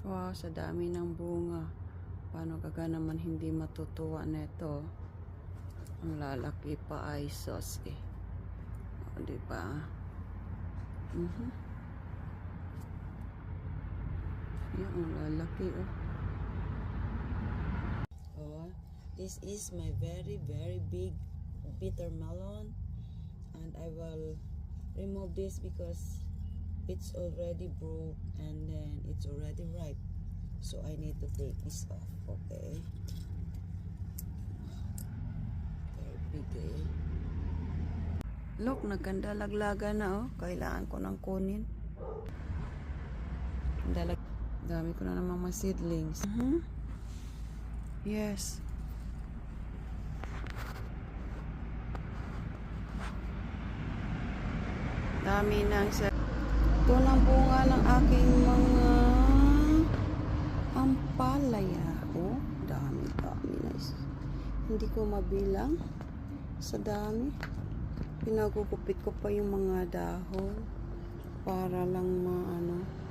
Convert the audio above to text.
Wow, sa dami ng bunga. Paano ka naman hindi matutuwa nito? Ang lalaki pa ay sos eh. O, diba? Yan, ang lalaki oh. Oh, this is my very big bitter melon. And I will remove this because it's already broke and then it's already ripe. So I need to take this off, okay? Very big eh. Look, nagkandalaglaga na oh. Kailangan ko nang kunin. Dami ko na namang mga seedlings. Yes. Dami nang sa... Ito ng bunga ng aking mga ampalaya. Oh, dami. Nice. Hindi ko mabilang sa dami. Pinagugupit ko pa yung mga dahon para lang maano